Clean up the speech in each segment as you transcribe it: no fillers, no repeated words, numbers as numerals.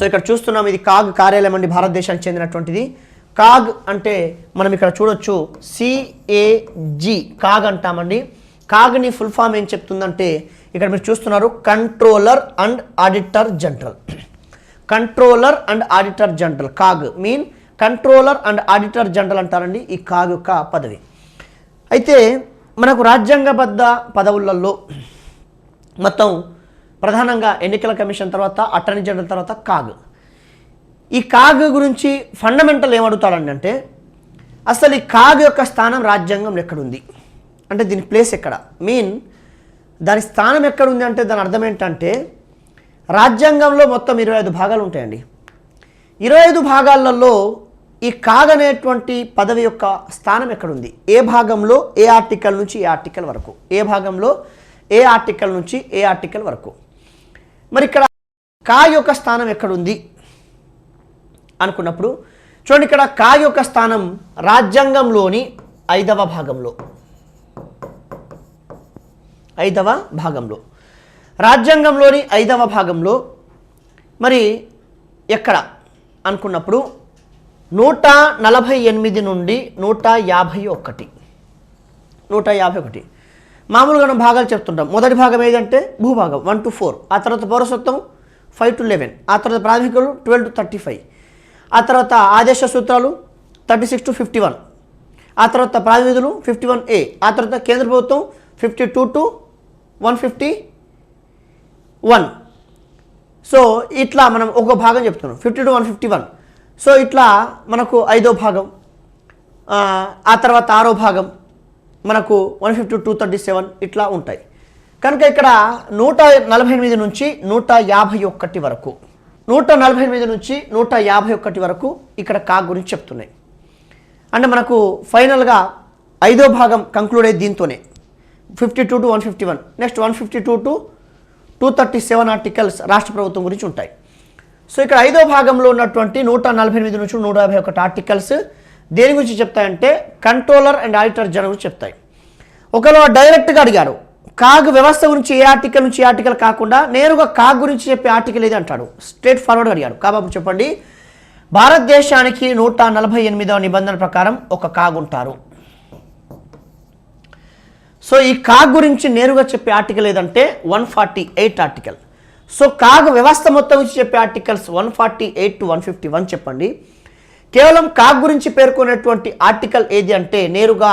ఇక్కడ చూస్తున్నాం, ఇది కాగ్ కార్యాలయం అండి, భారతదేశానికి చెందినటువంటిది. కాగ్ అంటే మనం ఇక్కడ చూడొచ్చు CAG కాగ్ అంటామండి. కాగ్ని ఫుల్ ఫామ్ ఏం చెప్తుందంటే ఇక్కడ మీరు చూస్తున్నారు, controller and auditor general. Controller and auditor general, CAG mean controller and auditor general అంటారండి ఈ కాగ్ యొక్క పదవి. అయితే మనకు రాజ్యాంగబద్ధ పదవులలో మొత్తం ప్రధానంగా ఎన్నికల కమిషన్ తర్వాత అటార్నీ జనరల్ తర్వాత కాగ్. ఈ కాగ్ గురించి ఫండమెంటల్ ఏమడుగుతాడండి అంటే అసలు ఈ కాగ్ యొక్క స్థానం రాజ్యాంగంలో ఎక్కడుంది అంటే దీని ప్లేస్ ఎక్కడ, మీన్ దాని స్థానం ఎక్కడుంది అంటే దాని అర్థం ఏంటంటే రాజ్యాంగంలో మొత్తం 25 భాగాలు ఉంటాయండి. 25 భాగాలలో ఈ కాగ్ అనేటువంటి పదవి యొక్క స్థానం ఎక్కడుంది, ఏ భాగంలో ఏ ఆర్టికల్ నుంచి ఏ ఆర్టికల్ వరకు, ఏ భాగంలో ఏ ఆర్టికల్ నుంచి ఏ ఆర్టికల్ వరకు. మరి ఇక్కడ కాగ్ యొక్క స్థానం ఎక్కడుంది అనుకున్నప్పుడు చూడండి, ఇక్కడ కాగ్ యొక్క స్థానం రాజ్యాంగంలోని 5వ భాగంలో, 5వ భాగంలో, రాజ్యాంగంలోని 5వ భాగంలో. మరి ఎక్కడ అనుకున్నప్పుడు 148 నుండి 151, 151 మామూలుగా మనం భాగాలు చెప్తుంటాం. మొదటి భాగం ఏదంటే భూభాగం 1 to 4, ఆ తర్వాత పౌరసత్వం 5 to 11, ఆ తర్వాత ప్రాథమికులు 12 to 35, ఆ తర్వాత ఆదేశ సూత్రాలు 36 to 51, ఆ తర్వాత ప్రాతినిధులు 51A, ఆ తర్వాత కేంద్ర ప్రభుత్వం 52 to 151. సో ఇట్లా మనం ఒక భాగం చెప్తున్నాం 50 to 151. సో ఇట్లా మనకు 5వ భాగం, ఆ తర్వాత 6వ భాగం మనకు 150 to 237 ఇట్లా ఉంటాయి. కనుక ఇక్కడ 148 నుంచి 151 వరకు, 148 నుంచి 151 వరకు ఇక్కడ కాగ్ గురించి చెప్తున్నాయి. అంటే మనకు ఫైనల్గా 5వ భాగం కంక్లూడ్ అయ్యి దీంతోనే 52 to 151, నెక్స్ట్ 152 to 237 ఆర్టికల్స్ రాష్ట్ర ప్రభుత్వం గురించి ఉంటాయి. సో ఇక్కడ 5వ భాగంలో ఉన్నటువంటి 148 నుంచి 151 ఆర్టికల్స్ దేని గురించి చెప్తాయంటే కంట్రోలర్ అండ్ ఆడిటర్ జనరల్ గురించి చెప్తాయి. ఒకవేళ డైరెక్ట్గా అడిగారు కాగ్ వ్యవస్థ గురించి ఏ ఆర్టికల్ నుంచి ఏ ఆర్టికల్ కాకుండా నేరుగా కాగ్ గురించి చెప్పే ఆర్టికల్ ఏది అంటాడు, స్ట్రేట్ ఫార్వర్డ్గా అడిగాడు. కాబట్టి చెప్పండి, భారతదేశానికి 148వ నిబంధన ప్రకారం ఒక కాగ్ ఉంటారు. సో ఈ కాగ్ గురించి నేరుగా చెప్పే ఆర్టికల్ ఏదంటే 148 ఆర్టికల్. సో కాగ్ వ్యవస్థ మొత్తం గురించి చెప్పే ఆర్టికల్స్ 148 to 151 చెప్పండి. కేవలం కాగ్ గురించి పేర్కొనేటువంటి ఆర్టికల్ ఏది అంటే నేరుగా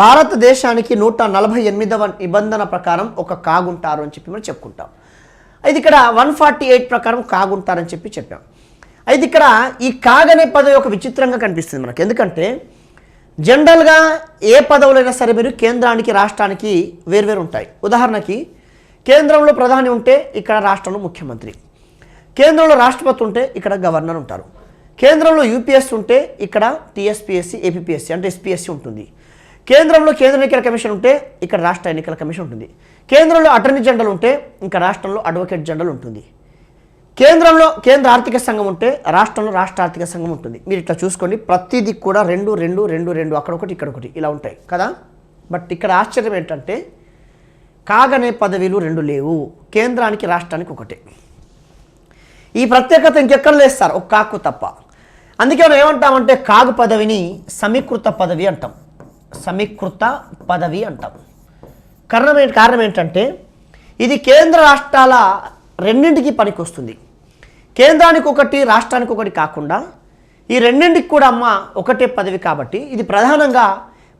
భారతదేశానికి 148వ నిబంధన ప్రకారం ఒక కాగ్ ఉంటారు అని చెప్పి మనం చెప్పుకుంటాం. అయితే ఇక్కడ 148 ప్రకారం కాగ్ ఉంటారని చెప్పాం. అయితే ఇక్కడ ఈ కాగ్ అనే పదవి ఒక విచిత్రంగా కనిపిస్తుంది మనకు. ఎందుకంటే జనరల్గా ఏ పదవులైనా సరే మీరు కేంద్రానికి రాష్ట్రానికి వేర్వేరు ఉంటాయి. ఉదాహరణకి కేంద్రంలో ప్రధాని ఉంటే ఇక్కడ రాష్ట్రంలో ముఖ్యమంత్రి, కేంద్రంలో రాష్ట్రపతి ఉంటే ఇక్కడ గవర్నర్ ఉంటారు, కేంద్రంలో UPS ఉంటే ఇక్కడ TSPSC APPSC అంటే SPSC ఉంటుంది, కేంద్రంలో కేంద్ర ఎన్నికల కమిషన్ ఉంటే ఇక్కడ రాష్ట్ర ఎన్నికల కమిషన్ ఉంటుంది, కేంద్రంలో అటార్నీ జనరల్ ఉంటే ఇంకా రాష్ట్రంలో అడ్వకేట్ జనరల్ ఉంటుంది, కేంద్రంలో కేంద్ర ఆర్థిక సంఘం ఉంటే రాష్ట్రంలో రాష్ట్ర ఆర్థిక సంఘం ఉంటుంది. మీరు ఇట్లా చూసుకోండి, ప్రతిదీ కూడా 2 2 2 2 అక్కడొకటి ఇక్కడొకటి ఇలా ఉంటాయి కదా. బట్ ఇక్కడ ఆశ్చర్యం ఏంటంటే కాగ్ అనే పదవిలు 2 లేవు, కేంద్రానికి రాష్ట్రానికి ఒకటే. ఈ ప్రత్యేకత ఇంకెక్కడ లేదు సార్, ఒక కాగ్కు తప్ప. అందుకే మనం ఏమంటామంటే కాగ్ పదవిని సమీకృత పదవి అంటాం, సమీకృత పదవి అంటాం. కారణం ఏంటంటే ఇది కేంద్ర రాష్ట్రాల రెండింటికి పనికి వస్తుంది. కేంద్రానికి ఒకటి రాష్ట్రానికి ఒకటి కాకుండా ఈ రెండింటికి కూడా ఒకటే పదవి కాబట్టి ఇది ప్రధానంగా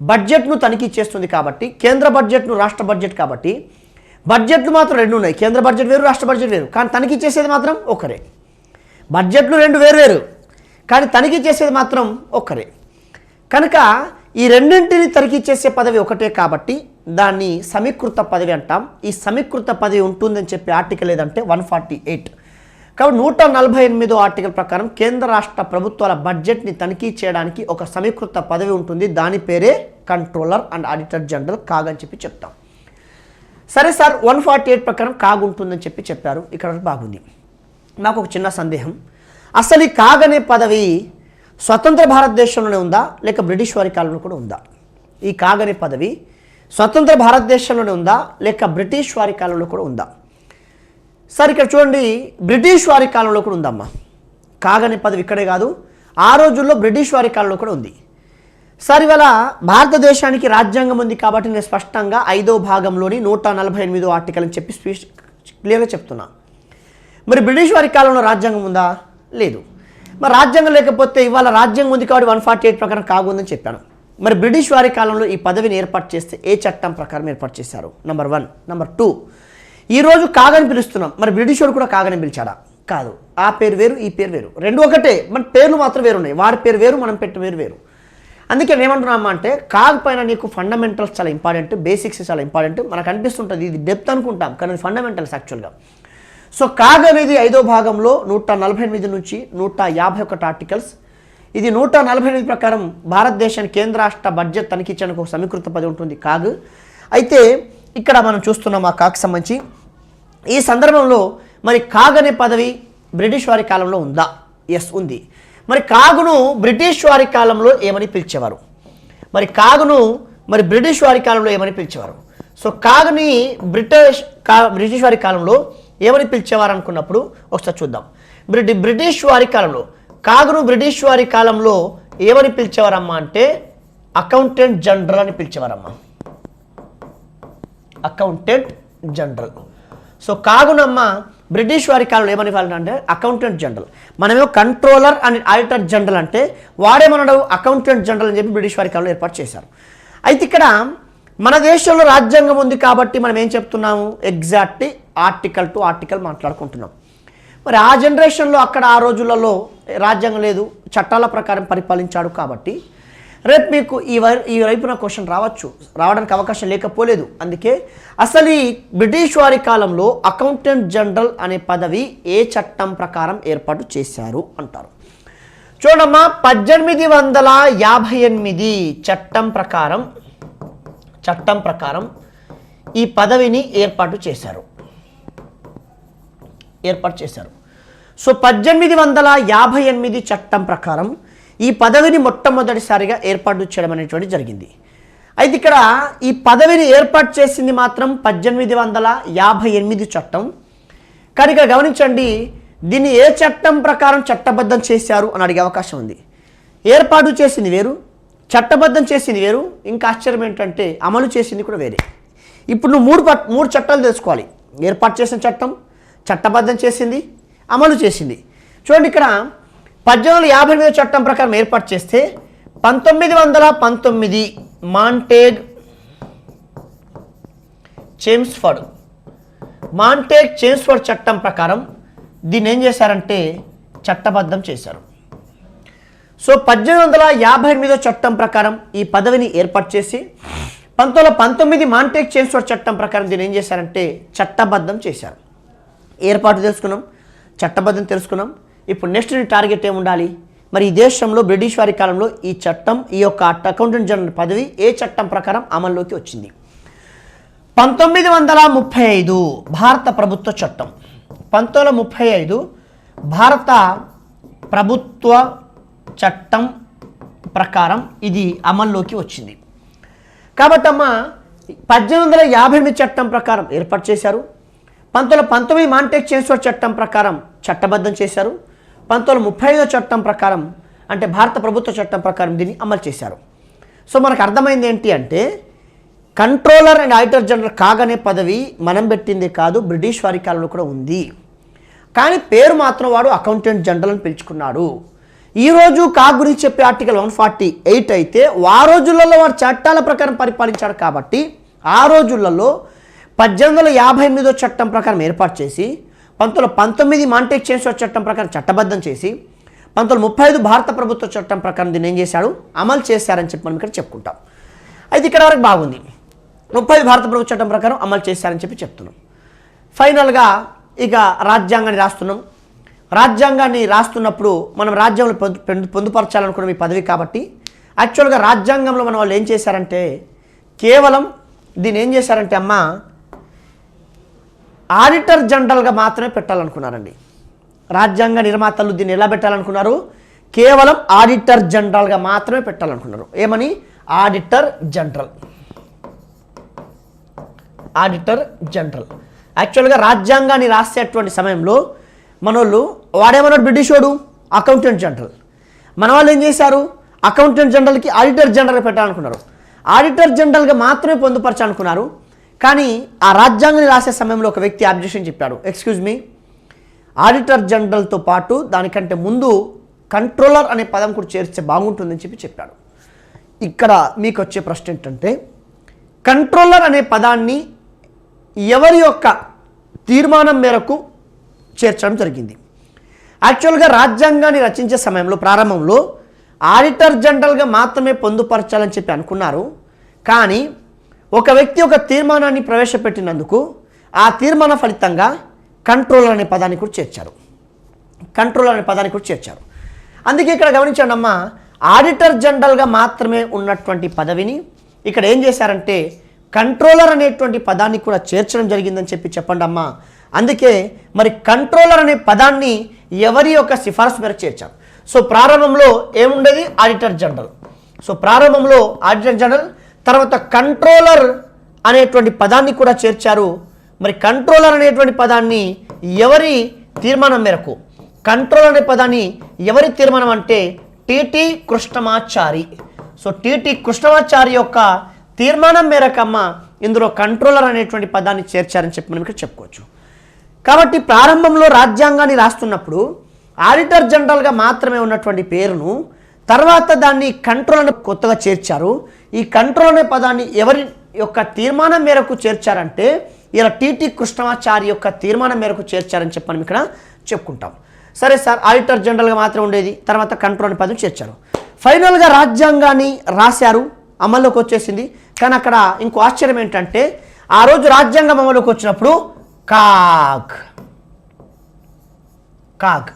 బడ్జెట్ను తనిఖీ చేస్తుంది. కాబట్టి కేంద్ర బడ్జెట్ను రాష్ట్ర బడ్జెట్ కాబట్టి బడ్జెట్లు మాత్రం 2 ఉన్నాయి, కేంద్ర బడ్జెట్ వేరు రాష్ట్ర బడ్జెట్ వేరు, కానీ తనిఖీ చేసేది మాత్రం ఒకరే. బడ్జెట్లు 2 వేరు కానీ తనిఖీ చేసేది మాత్రం ఒకరే. కనుక ఈ రెండింటిని తనిఖీ చేసే పదవి ఒకటే కాబట్టి దాన్ని సమీకృత పదవి అంటాం. ఈ సమీకృత పదవి ఉంటుందని చెప్పే ఆర్టికల్ ఏదంటే 148. కాబట్టి 148వ ఆర్టికల్ ప్రకారం కేంద్ర రాష్ట్ర ప్రభుత్వాల బడ్జెట్ని తనిఖీ చేయడానికి ఒక సమీకృత పదవి ఉంటుంది. దాని పేరే controller and auditor general CAG అని చెప్పి చెప్తాం. సరే సార్, 148 ప్రకారం కాగ్ ఉంటుందని చెప్పారు, ఇక్కడ బాగుంది. నాకు ఒక చిన్న సందేహం, అసలు ఈ కాగ్ అనే పదవి స్వతంత్ర భారతదేశంలోనే ఉందా లేక బ్రిటిష్ వారి కాలంలో కూడా ఉందా? ఈ కాగ్ అనే పదవి స్వతంత్ర భారతదేశంలోనే ఉందా లేక బ్రిటిష్ వారి కాలంలో కూడా ఉందా? సార్ ఇక్కడ చూడండి, బ్రిటిష్ వారి కాలంలో కూడా ఉందమ్మా. కాగ్ అనే పదవి ఇక్కడే కాదు, ఆ రోజుల్లో బ్రిటిష్ వారి కాలంలో కూడా ఉంది. సార్ ఇవాళ భారతదేశానికి రాజ్యాంగం ఉంది కాబట్టి నేను స్పష్టంగా 5వ భాగంలోని 148వ ఆర్టికల్ అని చెప్పి క్లియర్గా చెప్తున్నా. మరి బ్రిటిష్ వారి కాలంలో రాజ్యాంగం ఉందా? లేదు. మరి రాజ్యాంగం లేకపోతే ఇవాళ రాజ్యాంగం ఉంది కాబట్టి 148 ప్రకారం కాగ్ ఉందని చెప్పాను. మరి బ్రిటిష్ వారి కాలంలో ఈ పదవిని ఏర్పాటు చేస్తే ఏ చట్టం ప్రకారం ఏర్పాటు చేశారు? నెంబర్ 1. నెంబర్ 2, ఈరోజు కాగ్ అని పిలుస్తున్నాం, మరి బ్రిటిష్ వాడు కూడా కాగ్ అని పిలిచాడా? కాదు. ఆ పేరు వేరు, ఈ పేరు వేరు, రెండు ఒకటే, మన పేర్లు మాత్రం వేరు ఉన్నాయి. వారి పేరు వేరు, మనం పెట్టిన పేరు వేరు. అందుకే ఏమంటున్నామా అంటే కాగ్ పైన నీకు ఫండమెంటల్స్ చాలా ఇంపార్టెంట్, బేసిక్స్ చాలా ఇంపార్టెంట్. మనకు అనిపిస్తుంటుంది ఇది డెప్త్ అనుకుంటాం, కానీ ఫండమెంటల్స్ యాక్చువల్గా. సో కాగ్ అనేది 5వ భాగంలో 148 నుంచి 151 ఆర్టికల్స్. ఇది 148 ప్రకారం భారతదేశానికి కేంద్ర రాష్ట్ర బడ్జెట్ తనిఖీ చేయడానికి ఒక సమీకృత పదవి ఉంటుంది కాగ్. అయితే ఇక్కడ మనం చూస్తున్నాం ఆ కాగ్ సంబంధించి. ఈ సందర్భంలో మరి కాగ్ అనే పదవి బ్రిటిష్ వారి కాలంలో ఉందా? ఎస్, ఉంది. మరి కాగును బ్రిటిష్ వారి కాలంలో ఏమని పిలిచేవారు? మరి కాగును మరి బ్రిటిష్ వారి కాలంలో ఏమని పిలిచేవారు? సో కాగ్ని బ్రిటిష్ వారి కాలంలో ఏమని పిలిచేవారు అనుకున్నప్పుడు ఒకసారి చూద్దాం. బ్రిటిష్ వారి కాలంలో కాగ్ను బ్రిటిష్ వారి కాలంలో ఏమని పిలిచేవారమ్మా అంటే అకౌంటెంట్ జనరల్ అని పిలిచేవారమ్మా. Accountant general. సో కాగునమ్మ బ్రిటిష్ వారి కాలంలో ఏమని అంటే అకౌంటెంట్ జనరల్. మనమేమో కంట్రోలర్ అండ్ ఆడిటర్ జనరల్ అంటే వాడేమన్నాడు అకౌంటెంట్ జనరల్ అని చెప్పి బ్రిటిష్ వారి కాలంలో ఏర్పాటు చేశారు. అయితే ఇక్కడ మన దేశంలో రాజ్యాంగం ఉంది కాబట్టి మనం ఏం చెప్తున్నాము? ఎగ్జాక్ట్లీ ఆర్టికల్ టు ఆర్టికల్ మాట్లాడుకుంటున్నాం. మరి ఆ జనరేషన్లో అక్కడ ఆ రోజులలో రాజ్యాంగం లేదు, చట్టాల ప్రకారం పరిపాలించాడు కాబట్టి రేపు మీకు ఈ వైపున క్వశ్చన్ రావడానికి అవకాశం లేకపోలేదు. అందుకే అసలు ఈ బ్రిటిష్ వారి కాలంలో అకౌంటెంట్ జనరల్ అనే పదవి ఏ చట్టం ప్రకారం ఏర్పాటు చేశారు అంటారు. చూడమ్మా, 1858 చట్టం ప్రకారం ఈ పదవిని ఏర్పాటు చేశారు. సో 1858 చట్టం ప్రకారం ఈ పదవిని మొట్టమొదటిసారిగా ఏర్పాటు చేయడం అనేటువంటి జరిగింది. అయితే ఇక్కడ ఈ పదవిని ఏర్పాటు చేసింది మాత్రం 1858 చట్టం. కానీ ఇక్కడ గమనించండి, దీన్ని ఏ చట్టం ప్రకారం చట్టబద్ధం చేశారు అని అడిగే అవకాశం ఉంది. ఏర్పాటు చేసింది వేరు, చట్టబద్ధం చేసింది వేరు. ఇంకా ఆశ్చర్యం ఏంటంటే అమలు చేసింది కూడా వేరే. ఇప్పుడు నువ్వు మూడు చట్టాలు తెలుసుకోవాలి. ఏర్పాటు చేసిన చట్టం, చట్టబద్ధం చేసింది, అమలు చేసింది. చూడండి, ఇక్కడ 1858 చట్టం ప్రకారం ఏర్పాటు చేస్తే 1919 మాంటేగ్ చేమ్స్ఫర్డ్ చట్టం ప్రకారం దీన్ని ఏం చేశారంటే చట్టబద్ధం చేశారు. సో 1858 చట్టం ప్రకారం ఈ పదవిని ఏర్పాటు చేసి 1919 మాంటేగ్ చేమ్స్ఫర్డ్ చట్టం ప్రకారం దీన్ని ఏం చేశారంటే చట్టబద్ధం చేశారు. ఏర్పాటు తెలుసుకున్నాం, చట్టబద్ధం తెలుసుకున్నాం. ఇప్పుడు నెక్స్ట్ టార్గెట్ ఏముండాలి? మరి ఈ దేశంలో బ్రిటిష్ వారి కాలంలో ఈ చట్టం, ఈ యొక్క అకౌంటెంట్ జనరల్ పదవి ఏ చట్టం ప్రకారం అమల్లోకి వచ్చింది? 1935 భారత ప్రభుత్వ చట్టం. 1935 భారత ప్రభుత్వ చట్టం ప్రకారం ఇది అమల్లోకి వచ్చింది. కాబట్టి అమ్మ 1858 చట్టం ప్రకారం ఏర్పాటు చేశారు. 1919 మాంటేగ్ చేమ్స్ఫర్డ్ చట్టం ప్రకారం చట్టబద్ధం చేశారు. 1935 చట్టం ప్రకారం అంటే భారత ప్రభుత్వ చట్టం ప్రకారం దీన్ని అమలు చేశారు. సో మనకు అర్థమైంది ఏంటి అంటే controller and auditor general CAG అనే పదవి మనం పెట్టిందే కాదు, బ్రిటిష్ వారి కాలంలో కూడా ఉంది. కానీ పేరు మాత్రం వాడు అకౌంటెంట్ జనరల్ అని పిలుచుకున్నాడు. ఈరోజు కాగ్ గురించి చెప్పే ఆర్టికల్ 148 అయితే ఆ రోజులలో వాడు చట్టాల ప్రకారం పరిపాలించాడు కాబట్టి ఆ రోజులలో 1858 చట్టం ప్రకారం ఏర్పాటు చేసి 1919 మాంటేగ్ చేమ్స్ఫర్డ్ చట్టం ప్రకారం చట్టబద్ధం చేసి 1935 భారత ప్రభుత్వ చట్టం ప్రకారం దీన్ని ఏం చేశాడు? అమలు చేశారని చెప్పి మనం ఇక్కడ చెప్పుకుంటాం. అయితే ఇక్కడ వరకు బాగుంది. 35 భారత ప్రభుత్వ చట్టం ప్రకారం అమలు చేశారని చెప్పి చెప్తున్నాం. ఫైనల్గా ఇక రాజ్యాంగాన్ని రాస్తున్నాం. రాజ్యాంగాన్ని రాస్తున్నప్పుడు మనం రాజ్యాంగంలో పొందుపరచాలనుకున్న ఈ పదవి కాబట్టి యాక్చువల్గా రాజ్యాంగంలో మన వాళ్ళు ఏం చేశారంటే కేవలం దీన్ని ఏం చేశారంటే అమ్మ ఆడిటర్ జనరల్గా మాత్రమే పెట్టాలనుకున్నారండి. రాజ్యాంగ నిర్మాతలు దీన్ని ఎలా పెట్టాలనుకున్నారు? కేవలం ఆడిటర్ జనరల్గా మాత్రమే పెట్టాలనుకున్నారు. ఏమని? Auditor general. యాక్చువల్గా రాజ్యాంగాన్ని రాసేటువంటి సమయంలో మనోళ్ళు వాడేమన్నాడు? బ్రిటిష్ వాడు అకౌంటెంట్ జనరల్. మన వాళ్ళు ఏం చేశారు, అకౌంటెంట్ జనరల్కి ఆడిటర్ జనరల్ పెట్టాలనుకున్నారు. ఆడిటర్ జనరల్గా మాత్రమే పొందుపరచాలనుకున్నారు. కానీ ఆ రాజ్యాంగాన్ని రాసే సమయంలో ఒక వ్యక్తి అబ్జెక్షన్ చెప్పాడు. ఎక్స్క్యూజ్ మీ, ఆడిటర్ జనరల్తో పాటు దానికంటే ముందు కంట్రోలర్ అనే పదం కూడా చేర్చే బాగుంటుందని చెప్పాడు. ఇక్కడ మీకు వచ్చే ప్రశ్న ఏంటంటే, కంట్రోలర్ అనే పదాన్ని ఎవరి యొక్క తీర్మానం మేరకు చేర్చడం జరిగింది? యాక్చువల్గా రాజ్యాంగాన్ని రచించే సమయంలో ప్రారంభంలో ఆడిటర్ జనరల్గా మాత్రమే పొందుపరచాలని చెప్పి అనుకున్నారు. కానీ ఒక వ్యక్తి ఒక తీర్మానాన్ని ప్రవేశపెట్టినందుకు ఆ తీర్మాన ఫలితంగా కంట్రోలర్ అనే పదాన్ని కూడా చేర్చారు. కంట్రోలర్ అనే పదాన్ని కూడా చేర్చారు. అందుకే ఇక్కడ గమనించండి అమ్మా, ఆడిటర్ జనరల్గా మాత్రమే ఉన్నటువంటి పదవిని ఇక్కడ ఏం చేశారంటే కంట్రోలర్ అనేటువంటి పదాన్ని కూడా చేర్చడం జరిగిందని చెప్పండి అమ్మా. అందుకే మరి కంట్రోలర్ అనే పదాన్ని ఎవరి యొక్క సిఫార్సు మేరకు చేర్చారు? సో ప్రారంభంలో ఏముండేది, ఆడిటర్ జనరల్. సో ప్రారంభంలో ఆడిటర్ జనరల్, తర్వాత కంట్రోలర్ అనేటువంటి పదాన్ని కూడా చేర్చారు. మరి కంట్రోలర్ అనేటువంటి పదాన్ని ఎవరి తీర్మానం మేరకు? కంట్రోలర్ అనే పదాన్ని ఎవరి తీర్మానం అంటే TT Krishnamachari. So TT Krishnamachari యొక్క తీర్మానం మేరకమ్మ ఇందులో కంట్రోలర్ అనేటువంటి పదాన్ని చేర్చారని చెప్పి మనం ఇక్కడ చెప్పుకోవచ్చు. కాబట్టి ప్రారంభంలో రాజ్యాంగాన్ని రాస్తున్నప్పుడు ఆడిటర్ జనరల్గా మాత్రమే ఉన్నటువంటి పేరును తర్వాత దాన్ని కంట్రోలర్ కొత్తగా చేర్చారు. ఈ కంట్రోల్ అనే పదాన్ని ఎవరి యొక్క తీర్మానం మేరకు చేర్చారంటే ఇలా టిటి కృష్ణమాచారి యొక్క తీర్మానం మేరకు చేర్చారని చెప్పి మనం ఇక్కడ చెప్పుకుంటాం. సరే సార్, ఆడిటర్ జనరల్గా మాత్రం ఉండేది, తర్వాత కంట్రోల్ అనే పదం చేర్చారు. ఫైనల్గా రాజ్యాంగాన్ని రాశారు, అమల్లోకి వచ్చేసింది. కానీ అక్కడ ఇంకో ఆశ్చర్యం ఏంటంటే ఆ రోజు రాజ్యాంగం అమల్లోకి వచ్చినప్పుడు కాగ్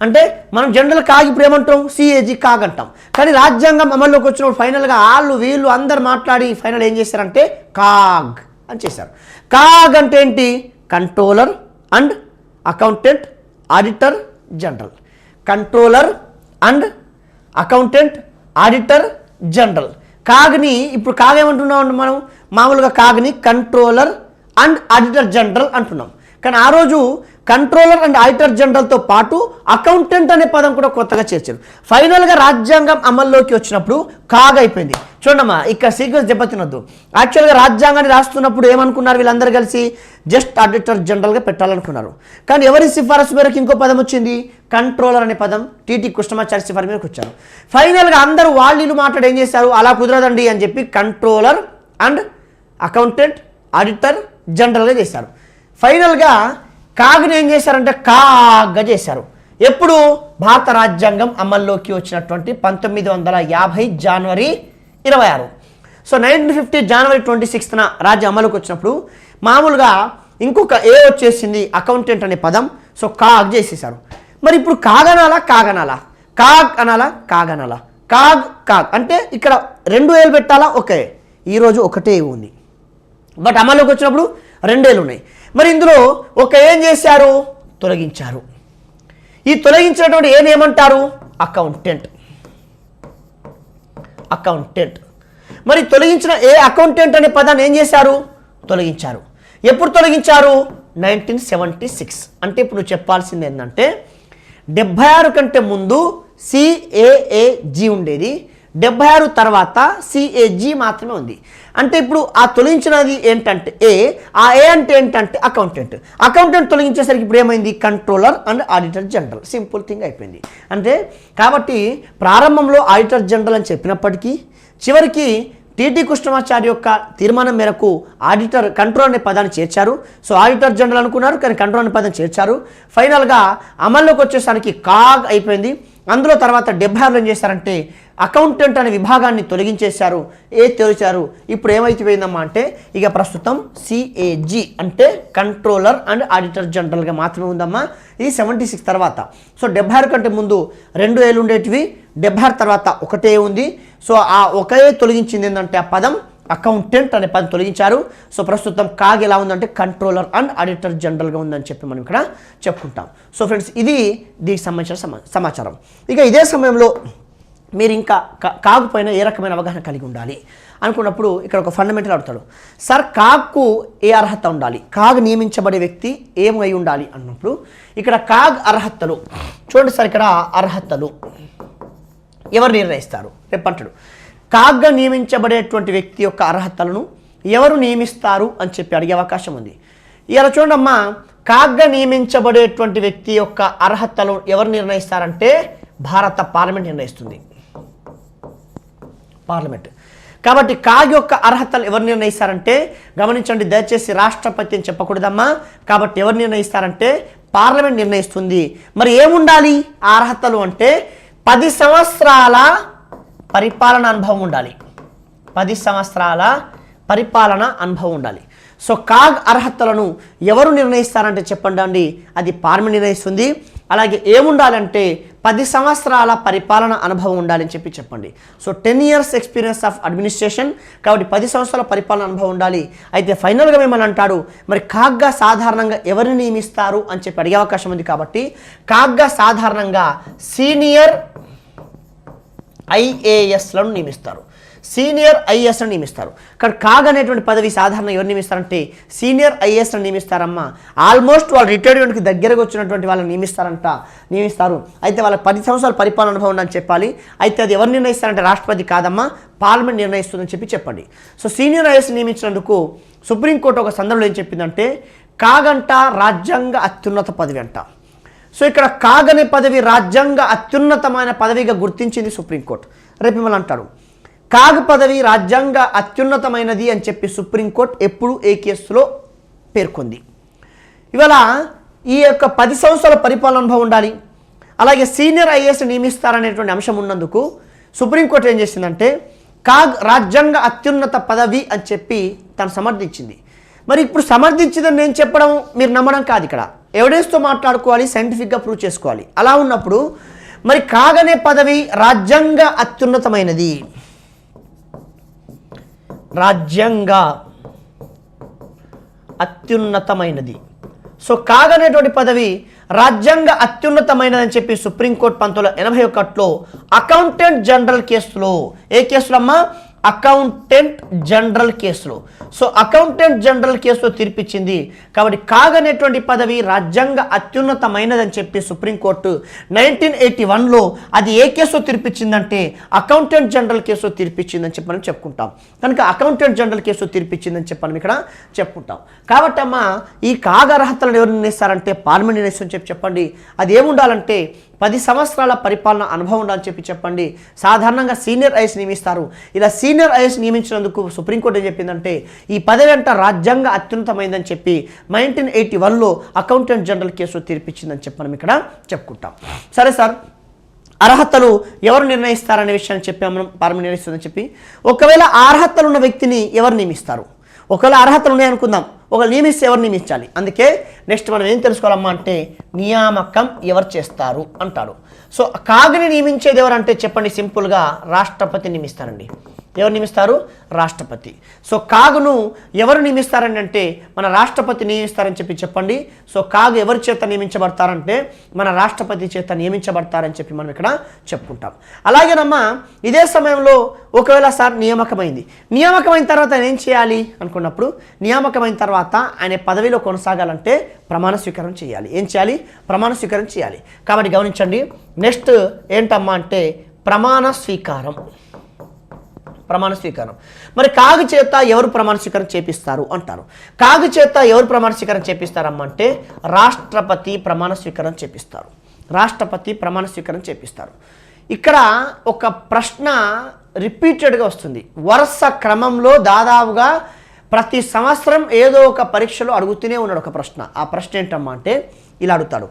అంటే మనం జనరల్ కాగ్ ఇప్పుడు ఏమంటాం, సిఏజీ కాగ్ అంటాం. కానీ రాజ్యాంగం అమల్లోకి వచ్చినప్పుడు ఫైనల్గా వీళ్ళు అందరు మాట్లాడి ఫైనల్ ఏం చేశారంటే కాగ్ అని చేశారు. కాగ్ అంటే ఏంటి, controller and accountant auditor general. Controller and accountant auditor general. కాగ్ని ఇప్పుడు కాగ్ ఏమంటున్నాం మనం, మామూలుగా కాగ్ని కంట్రోలర్ అండ్ ఆడిటర్ జనరల్ అంటున్నాం. కానీ ఆ రోజు కంట్రోలర్ అండ్ ఆడిటర్ జనరల్తో పాటు అకౌంటెంట్ అనే పదం కూడా కొత్తగా చేర్చారు. ఫైనల్గా రాజ్యాంగం అమల్లోకి వచ్చినప్పుడు కాగ్ అయిపోయింది. చూడమ్మా, ఇక్కడ సీక్వెన్స్ దెబ్బతినొద్దు. యాక్చువల్గా రాజ్యాంగాన్ని రాస్తున్నప్పుడు ఏమనుకున్నారు వీళ్ళందరూ కలిసి, జస్ట్ ఆడిటర్ జనరల్గా పెట్టాలనుకున్నారు. కానీ ఎవరి సిఫారసు మేరకు ఇంకో పదం వచ్చింది, కంట్రోలర్ అనే పదం టిటి కృష్ణమాచారి సిఫారసు మేరకు వచ్చారు. ఫైనల్గా అందరూ వాళ్ళు మాట్లాడి ఏం చేశారు, అలా కుదరదండి అని చెప్పి కంట్రోలర్ అండ్ అకౌంటెంట్ ఆడిటర్ జనరల్గా చేశారు. ఫైనల్గా కాగ్ని ఏం చేశారంటే కాగ్గా చేశారు. ఎప్పుడు, భారత రాజ్యాంగం అమల్లోకి వచ్చినటువంటి 1950 జనవరి 26. సో 1950 జనవరి 26న రాజ్యం అమలుకి వచ్చినప్పుడు మామూలుగా ఇంకొక వచ్చేసింది, అకౌంటెంట్ అనే పదం. సో కాగ్ చేసేసారు. మరి ఇప్పుడు కాగ్ అనాలా కాగ్ అనాలా, కాగ్ అనాలా కాగ్ అనాలా, కాగ్ అంటే ఇక్కడ 2 ఏలు పెట్టాలా, ఓకే ఈరోజు ఒకటే ఉంది. బట్ అమల్లోకి వచ్చినప్పుడు 2 ఏలు ఉన్నాయి. మరి ఇందులో ఒక ఏం చేశారు, తొలగించారు. ఈ తొలగించినటువంటి ఏమంటారు, అకౌంటెంట్. మరి తొలగించిన అకౌంటెంట్ అనే పదాన్ని ఏం చేశారు, తొలగించారు. ఎప్పుడు తొలగించారు, 1976. అంటే ఇప్పుడు నువ్వు చెప్పాల్సింది ఏంటంటే 76 కంటే ముందు సిఏఏజీ ఉండేది, 76 తర్వాత సిఏజీ మాత్రమే ఉంది. అంటే ఇప్పుడు ఆ తొలగించినది ఏంటంటే ఆ అంటే ఏంటంటే అకౌంటెంట్ తొలగించేసరికి ఇప్పుడు ఏమైంది, controller and auditor general. Simple thing అయిపోయింది. అంటే కాబట్టి ప్రారంభంలో ఆడిటర్ జనరల్ అని చెప్పినప్పటికీ చివరికి టిటి కృష్ణమాచారి యొక్క తీర్మానం మేరకు కంట్రోల్ అనే పదాన్ని చేర్చారు. సో ఆడిటర్ జనరల్ అనుకున్నారు, కానీ కంట్రోల్ అనే పదాన్ని చేర్చారు. ఫైనల్గా అమల్లోకి వచ్చేసరికి కాగ్ అయిపోయింది. అందులో తర్వాత 76లో ఏం చేశారంటే అకౌంటెంట్ అనే విభాగాన్ని తొలగించేశారు. తొలగించారు. ఇప్పుడు ఏమైపోయిందమ్మా అంటే ఇక ప్రస్తుతం సిఏజీ అంటే కంట్రోలర్ అండ్ ఆడిటర్ జనరల్గా మాత్రమే ఉందమ్మా. ఇది 76 తర్వాత. సో 76 కంటే ముందు 2 ఏలు ఉండేటివి, 76 తర్వాత ఒకటే ఉంది. సో ఆ ఒకే తొలగించింది ఏంటంటే ఆ పదం అకౌంటెంట్ అనే పదం తొలగించారు. సో ప్రస్తుతం కాగ్ ఎలా ఉందంటే కంట్రోలర్ అండ్ ఆడిటర్ జనరల్గా ఉందని చెప్పి మనం ఇక్కడ చెప్పుకుంటాం. సో ఫ్రెండ్స్, ఇది దీనికి సంబంధించిన సమాచారం. ఇక ఇదే సమయంలో మీరు ఇంకా కాగుపైన ఏ రకమైన అవగాహన కలిగి ఉండాలి అనుకున్నప్పుడు ఇక్కడ ఒక ఫండమెంటల్ అడుగుతాడు, సార్ కాగ్కు ఏ అర్హత ఉండాలి, కాగ్ నియమించబడే వ్యక్తి ఏమై ఉండాలి అన్నప్పుడు ఇక్కడ కాగ్ అర్హతలు చూడండి సార్. ఇక్కడ అర్హతలు ఎవరు నిర్ణయిస్తారు రేపంటాడు, కాగ్గా నియమించబడేటువంటి వ్యక్తి యొక్క అర్హతలను ఎవరు నియమిస్తారు అని చెప్పి అడిగే అవకాశం ఉంది. ఇలా చూడమ్మా, కాగ్గా నియమించబడేటువంటి వ్యక్తి యొక్క అర్హతలు ఎవరు నిర్ణయిస్తారంటే భారత పార్లమెంట్ నిర్ణయిస్తుంది, పార్లమెంట్. కాబట్టి కాగ్ యొక్క అర్హతలు ఎవరు నిర్ణయిస్తారంటే గమనించండి, దయచేసి రాష్ట్రపతి అని చెప్పకూడదమ్మా. కాబట్టి ఎవరు నిర్ణయిస్తారంటే పార్లమెంట్ నిర్ణయిస్తుంది. మరి ఏముండాలి ఆ అర్హతలు అంటే 10 సంవత్సరాల పరిపాలన అనుభవం ఉండాలి, 10 సంవత్సరాల పరిపాలన అనుభవం ఉండాలి. సో కాగ్ అర్హతలను ఎవరు నిర్ణయిస్తారంటే చెప్పండి అండి, అది పార్లమెంట్ నిర్ణయిస్తుంది. అలాగే ఏముండాలంటే 10 సంవత్సరాల పరిపాలన అనుభవం ఉండాలని చెప్పండి. So 10 years experience of administration. కాబట్టి 10 సంవత్సరాల పరిపాలన అనుభవం ఉండాలి. అయితే ఫైనల్గా మిమ్మల్ని అంటాడు, మరి కాగ్గా సాధారణంగా ఎవరిని నియమిస్తారు అని చెప్పి అడిగే అవకాశం ఉంది. కాబట్టి కాగ్గా సాధారణంగా సీనియర్ ఐఏఎస్లను నియమిస్తారు, సీనియర్ ఐఏఎస్లను నియమిస్తారు. కానీ కాగ్ అనేటువంటి పదవి సాధారణ ఎవరు నియమిస్తారంటే సీనియర్ ఐఏఎస్లను నియమిస్తారమ్మా. ఆల్మోస్ట్ వాళ్ళు రిటైర్మెంట్కి దగ్గరకు వచ్చినటువంటి వాళ్ళని నియమిస్తారు. అయితే వాళ్ళ 10 సంవత్సరాల పరిపాలన అనుభవం ఉందని చెప్పాలి. అయితే అది ఎవరు నిర్ణయిస్తారంటే రాష్ట్రపతి కాదమ్మా, పార్లమెంట్ నిర్ణయిస్తుందని చెప్పండి. సో సీనియర్ ఐఏఎస్ నియమించినందుకు సుప్రీంకోర్టు ఒక సందర్భంలో ఏం చెప్పిందంటే కాగ్ అంట రాజ్యాంగ అత్యున్నత పదవి అంట. సో ఇక్కడ కాగ్ అనే పదవి రాజ్యాంగ అత్యున్నతమైన పదవిగా గుర్తించింది సుప్రీంకోర్టు. రేపు మిమ్మల్ని అంటాడు, కాగ్ పదవి రాజ్యాంగ అత్యున్నతమైనది అని చెప్పి సుప్రీంకోర్టు ఎప్పుడు ఏ కేసులో పేర్కొంది. ఇవాళ ఈ యొక్క 10 సంవత్సరాల పరిపాలన అనుభవం ఉండాలి, అలాగే సీనియర్ ఐఏఎస్ నియమిస్తారనేటువంటి అంశం ఉన్నందుకు సుప్రీంకోర్టు ఏం చేసిందంటే కాగ్ రాజ్యాంగ అత్యున్నత పదవి అని చెప్పి తను సమర్థించింది. మరి ఇప్పుడు సమర్థించిందని నేను చెప్పడం మీరు నమ్మడం కాదు, ఇక్కడ ఎవిడెన్స్తో మాట్లాడుకోవాలి, సైంటిఫిక్గా ప్రూవ్ చేసుకోవాలి. అలా ఉన్నప్పుడు మరి కాగ్ అనే పదవి రాజ్యాంగ అత్యున్నతమైనది, రాజ్యాంగ అత్యున్నతమైనది. సో కాగ్ అనేటువంటి పదవి రాజ్యాంగ అత్యున్నతమైనది అని చెప్పి సుప్రీంకోర్టు 1981లో అకౌంటెంట్ జనరల్ కేసులో, ఏ కేసులో అమ్మా, అకౌంటెంట్ జనరల్ కేసులో. సో అకౌంటెంట్ జనరల్ కేసులో తీర్పిచ్చింది. కాబట్టి కాగ్ అనేటువంటి పదవి రాజ్యాంగ అత్యున్నతమైనదని చెప్పి సుప్రీంకోర్టు 1981లో అది ఏ కేసులో తీర్పిచ్చిందంటే అకౌంటెంట్ జనరల్ కేసులో తీర్పిచ్చిందని చెప్పి మనం చెప్పుకుంటాం. కనుక అకౌంటెంట్ జనరల్ కేసులో తీర్పిచ్చిందని చెప్పి ఇక్కడ చెప్పుకుంటాం. కాబట్టి అమ్మ ఈ కాగ్ అర్హతలను ఎవరు నిర్ణయిస్తారంటే పార్లమెంట్ నిర్ణయిస్తుందని చెప్పండి. అది ఏముండాలంటే 10 సంవత్సరాల పరిపాలన అనుభవం ఉండాలని చెప్పండి. సాధారణంగా సీనియర్ ఐఏఎస్ నియమిస్తారు. ఇలా సీనియర్ ఐఏఎస్ నియమించినందుకు సుప్రీంకోర్టు ఏం చెప్పిందంటే ఈ పదవి అంట రాజ్యాంగ అత్యున్నతమైందని చెప్పి 1981లో అకౌంటెంట్ జనరల్ కేసులో తీర్పిచ్చిందని చెప్పి మనం ఇక్కడ చెప్పుకుంటాం. సరే సార్, అర్హతలు ఎవరు నిర్ణయిస్తారనే విషయాన్ని చెప్పాము మనం, పార్లమెంట్ నిర్ణయిస్తుందని చెప్పి. ఒకవేళ అర్హతలు ఉన్న వ్యక్తిని ఎవరు నియమిస్తారు? ఒకవేళ అర్హతలు ఉన్నాయనుకుందాం, ఒకవేళ నియమిస్తే ఎవరు నియమించాలి? అందుకే నెక్స్ట్ మనం ఏం తెలుసుకోవాలమ్మా అంటే నియామకం ఎవరు చేస్తారు అంటాడు. సో కాగ్ని నియమించేది ఎవరంటే చెప్పండి, సింపుల్గా రాష్ట్రపతి నియమిస్తారండి. ఎవరు నియమిస్తారు? రాష్ట్రపతి. సో కాగ్ను ఎవరు నియమిస్తారని అంటే మన రాష్ట్రపతి నియమిస్తారని చెప్పండి. సో కాగ్ ఎవరి చేత నియమించబడతారంటే మన రాష్ట్రపతి చేత నియమించబడతారని చెప్పి మనం ఇక్కడ చెప్పుకుంటాం. అలాగేనమ్మా ఇదే సమయంలో ఒకవేళ సార్ నియామకమైన తర్వాత ఆయన ఏం చేయాలి అనుకున్నప్పుడు, నియామకమైన తర్వాత ఆయన పదవిలో కొనసాగాలంటే ప్రమాణ స్వీకారం చేయాలి. ఏం చేయాలి? ప్రమాణ స్వీకారం చేయాలి. కాబట్టి గమనించండి, నెక్స్ట్ ఏంటమ్మా అంటే ప్రమాణ స్వీకారం. మరి కాగు చేత ఎవరు ప్రమాణ స్వీకారం చేపిస్తారు అంటారు. కాగు చేత ఎవరు ప్రమాణ స్వీకారం చేపిస్తారమ్మా అంటే రాష్ట్రపతి ప్రమాణ స్వీకారం చేపిస్తారు. రాష్ట్రపతి ప్రమాణ స్వీకారం చేపిస్తారు. ఇక్కడ ఒక ప్రశ్న రిపీటెడ్గా వస్తుంది, వరుస క్రమంలో దాదాపుగా ప్రతి సంవత్సరం ఏదో ఒక పరీక్షలో అడుగుతూనే ఉన్నాడు ఒక ప్రశ్న. ఆ ప్రశ్న ఏంటమ్మా అంటే ఇలా అడుగుతాడు,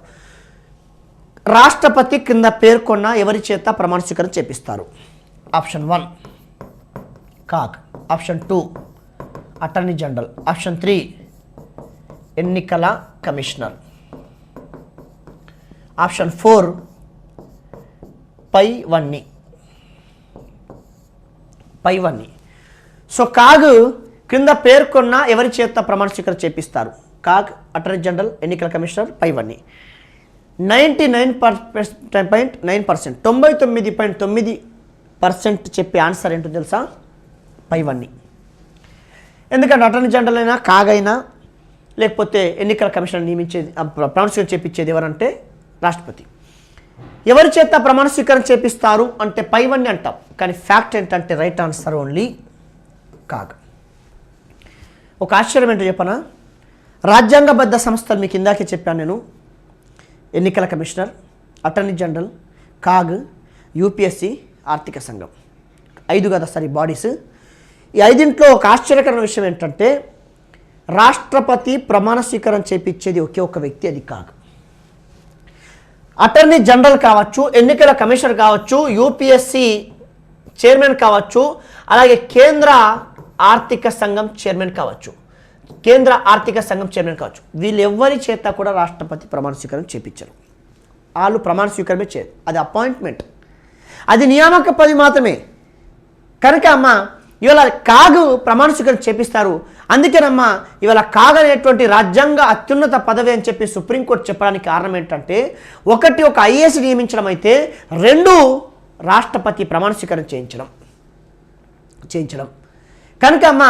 రాష్ట్రపతి కింద పేర్కొన్న ఎవరి చేత ప్రమాణ స్వీకారం చేపిస్తారు? Option 1 CAG, option 2 attorney general, option 3 ఎన్నికల కమిషనర్, ఆప్షన్ 4 పైవన్నీ. సో కాగ్ క్రింద పేర్కొన్న ఎవరి చేత ప్రమాణ స్వీకారం చేపిస్తారు? కాగ్, అటార్నీ జనరల్, ఎన్నికల కమిషనర్, పైవన్నీ. 99.9% పర్సెంట్ చెప్పే ఆన్సర్ ఏంటో తెలుసా? పైవన్నీ. ఎందుకంటే అటార్నీ జనరల్ అయినా కాగైనా లేకపోతే ఎన్నికల కమిషన్ నియమించేది ప్రమాణ స్వీకారం చేపించేది ఎవరంటే రాష్ట్రపతి. ఎవరి చేత ప్రమాణ స్వీకారం చేపిస్తారు అంటే పైవన్నీ అంటాం, కానీ ఫ్యాక్ట్ ఏంటంటే రైట్ ఆన్సర్ ఓన్లీ కాగ్. ఒక ఆశ్చర్యం ఏంటో చెప్పనా? రాజ్యాంగబద్ధ సంస్థలు మీకు ఇందాకే చెప్పాను నేను. ఎన్నికల commissioner, attorney general, CAG, UPSC, ఆర్థిక సంఘం, 5 కదా సార్ ఈ బాడీస్. ఈ 5 ఒక ఆశ్చర్యకరమైన విషయం ఏంటంటే రాష్ట్రపతి ప్రమాణ స్వీకారం చేపించేది ఒకే ఒక వ్యక్తి, అది కాగ్. అటార్నీ జనరల్ కావచ్చు, ఎన్నికల కమిషనర్ కావచ్చు, యూపీఎస్సీ చైర్మన్ కావచ్చు, అలాగే కేంద్ర ఆర్థిక సంఘం చైర్మన్ కావచ్చు, వీళ్ళు ఎవరి చేత కూడా రాష్ట్రపతి ప్రమాణ స్వీకారం చేపించరు. వాళ్ళు ప్రమాణ స్వీకారమే చేయరు, అది అపాయింట్మెంట్, అది నియామక పదవి మాత్రమే. కనుక అమ్మ ఇవాళ కాగ్ ప్రమాణ స్వీకారం చేపిస్తారు. అందుకేనమ్మా ఇవాళ కాగ్ అనేటువంటి రాజ్యాంగ అత్యున్నత పదవి అని చెప్పి సుప్రీంకోర్టు చెప్పడానికి కారణం ఏంటంటే, ఒకటి ఒక ఐఏఎస్ నియమించడం అయితే, 2 రాష్ట్రపతి ప్రమాణ స్వీకారం చేయించడం. కనుక అమ్మ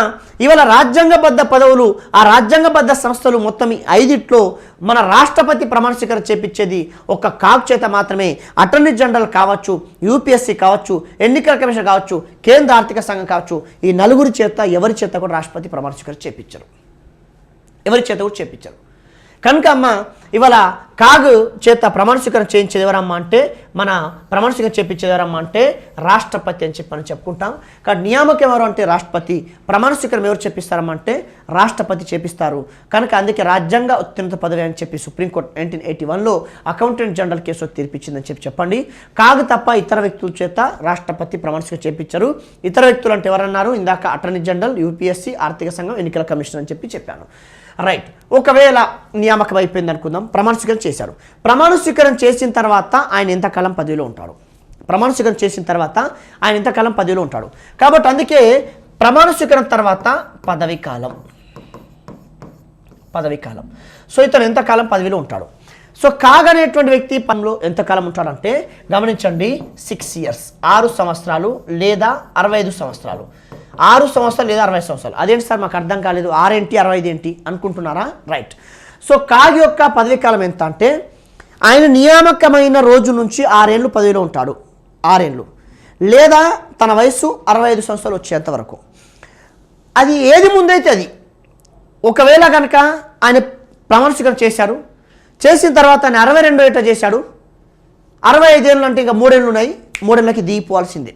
ఇవాళ రాజ్యాంగబద్ధ పదవులు, ఆ రాజ్యాంగబద్ధ సంస్థలు మొత్తం 5 మన రాష్ట్రపతి ప్రమాణ స్వీకారం చేపించేది ఒక కాగ్ చేత మాత్రమే. అటార్నీ జనరల్ కావచ్చు, యూపీఎస్సీ కావచ్చు, ఎన్నికల కమిషన్ కావచ్చు, కేంద్ర ఆర్థిక సంఘం కావచ్చు, ఈ 4 చేత ఎవరి చేత కూడా రాష్ట్రపతి ప్రమాణ స్వీకారం చేపించరు, కనుక అమ్మ ఇవాళ కాగ్ చేత ప్రమాణ స్వీకారం చేయించేది ఎవరమ్మా అంటే, మన ప్రమాణ స్వీకారం చేయించేది ఎవరమ్మా అంటే రాష్ట్రపతి అని చెప్పి మనం చెప్పుకుంటాం. కానీ నియామకం ఎవరు అంటే రాష్ట్రపతి, ప్రమాణ స్వీకారం ఎవరు చేపిస్తారమ్మా అంటే రాష్ట్రపతి చేపిస్తారు. కనుక అందుకే రాజ్యాంగ అత్యున్నత పదవి అని చెప్పి సుప్రీంకోర్టు 1981లో అకౌంటెంట్ జనరల్ కేసు తీర్పిచ్చిందని చెప్పుకోండి. కాగ్ తప్ప ఇతర వ్యక్తుల చేత రాష్ట్రపతి ప్రమాణ స్వీకారం చేయించారు. ఇతర వ్యక్తులు అంటే ఎవరన్నారు? ఇందాక అటార్నీ జనరల్, యూపీఎస్సీ, ఆర్థిక సంఘం, ఎన్నికల కమిషన్ అని చెప్పాను. రైట్. ఒకవేళ నియామకం అయిపోయింది అనుకుందాం, ప్రమాణ స్వీకారం చేశారు. ప్రమాణ స్వీకారం చేసిన తర్వాత ఆయన ఎంతకాలం పదవిలో ఉంటాడు? కాబట్టి అందుకే ప్రమాణ స్వీకారం తర్వాత పదవీ కాలం. సో ఇతను ఎంతకాలం పదవిలో ఉంటాడు? సో కాగ్ అనేటువంటి వ్యక్తి పనిలో ఎంతకాలం ఉంటాడంటే గమనించండి, 6 years, 6 సంవత్సరాలు లేదా 65 సంవత్సరాలు. 6 సంవత్సరాలు లేదా 60 సంవత్సరాలు. అదేంటి సార్ మాకు అర్థం కాలేదు, 6 ఏంటి 65 ఏంటి అనుకుంటున్నారా? రైట్. సో కాగ్ యొక్క పదవీ కాలం ఎంత అంటే ఆయన నియామకమైన రోజు నుంచి 6 ఏళ్ళు పదవిలో ఉంటాడు, 6 ఏళ్ళు, లేదా తన వయసు 65 సంవత్సరాలు వచ్చేంత వరకు. అది ఏది ముందైతే అది. ఒకవేళ కనుక ఆయన ప్రమాణ స్వీకారం చేసిన తర్వాత ఆయన 62 ఏట చేశాడు, 65 ఏళ్ళు అంటే ఇంకా 3 ఏళ్ళు ఉన్నాయి, 3 ఏళ్ళకి దిగిపోవాల్సిందే.